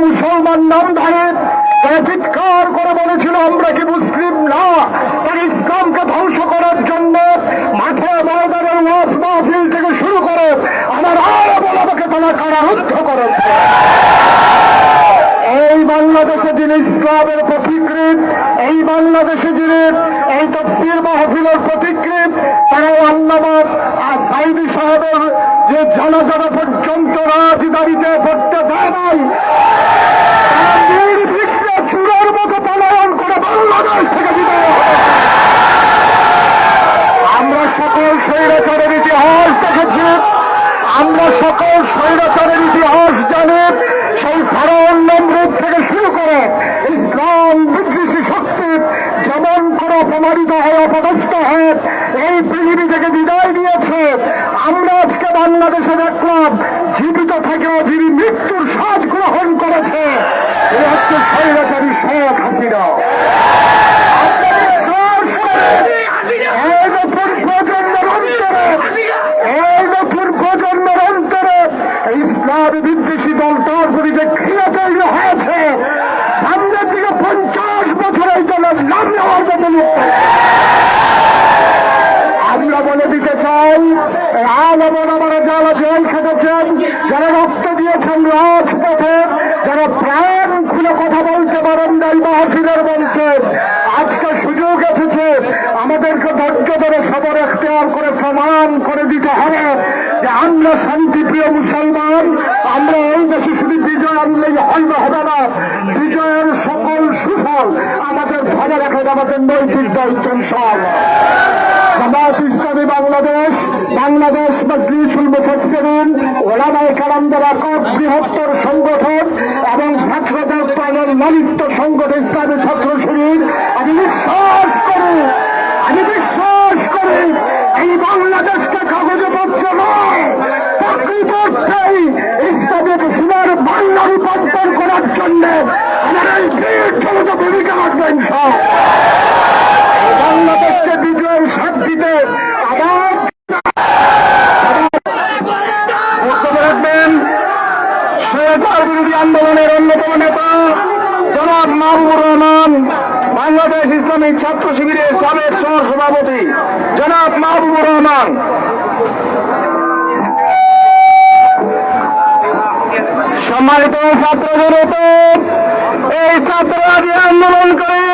মুসলমান নামধারী তারা চিৎকার করে বলেছিল আমরা কি মুসলিম না, তারা ইসলামকে ধ্বংস করার জন্য মাঠে ময়দানের ওয়াজ মাহফিল থেকে শুরু করে আমার আলেমকে তারা কারারুদ্ধ করেছে। এই বাংলাদেশে যিনি ইসলামের পথিকৃৎ, এই বাংলাদেশে যিনি এই তাফসীর মাহফিলের পথিকৃৎ, তারাই আল্লামা সাঈদী সাহেবের যে জানাজা পর্যন্ত রাজধানীতে পড়তে দেয় নাই, নির্বিঘ্নে চূড়ার মতো পলায়ন করে বাংলাদেশ থেকে বিদায় হয়। আমরা সকল স্বৈরাচারের ইতিহাস দেখেছি, আমরা সকল স্বৈরাচারের ইতিহাস জানি। সেই ফেরাউন নমরুদ থেকে শুরু করে ইসলাম বিদ্বেষী শক্তি যেমন করে অপমানিত হয়ে অপদস্থ হয়ে এই পৃথিবী থেকে বিদায় নিয়েছে, আমরা আজকে বাংলাদেশে দেখলাম জীবিত থেকে অজীবী মৃত্যুর স্বাদ গ্রহণ করেছে। এই হচ্ছে স্বৈরাচারী শেখ হাসিনা। ইসলামী বিদ্বেষী দল তার প্রতি যে ঘৃণা তৈরি হয়েছে, সামনের দিকে 50 বছর এই দলের নাম নেওয়ার মতো লোক। আমরা বলে দিতে চাই, আলেমরা যারা জেল খেটেছেন, যারা রক্ত দিয়েছেন রাজপথে, যারা প্রাণ খুলে কথা বলতে পারেন নাই মাহফিলের মঞ্চে, আজকে সুযোগ এসেছে আমাদেরকে ধৈর্য ধরে সবর এখতিয়ার করে প্রমাণ করে দিতে হবে যে আমরা শান্তিপ্রিয় মুসলমান। আমরা এই দেশে শুধু বিজয় আনলেই হবে না, বিজয়ের সকল সুফল আমাদের ধরে রাখা আমাদের নৈতিক দায়িত্ব। ইনশাআল্লাহ জামায়াত ইসলামী বাংলাদেশ, বাংলাদেশ মাজলিসুল মুফাসসিরিন, ওলামায়ে কেরামদের একক বৃহত্তর সংগঠন এবং ছাত্রদের প্রাণের লালিত সংগঠন ইসলামী ছাত্র শিবির, আমি বিশ্বাস করি এই বাংলাদেশকে কাগজে পত্র নয়, প্রকৃত অর্থেই ইসলামিক সোনার বাংলা রূপান্তর করার জন্য আমার এই বীর জনতা ভূমিকা রাখবে। ইনশাআল্লাহ বাংলাদেশকে বিজয়ের সাক্ষীতে আবার বক্তব্য রাখবেন স্বৈরাচার বিরোধী আন্দোলনের অন্যতম নেতা জনাব মাহবুবুর রহমান, বাংলাদেশ ইসলামিক ছাত্র শিবিরের সাবেক সহসভাপতি জনাব মাহবুবুর রহমান। সম্মানিত ছাত্র জনতা, এই ছাত্ররা যে আন্দোলন করে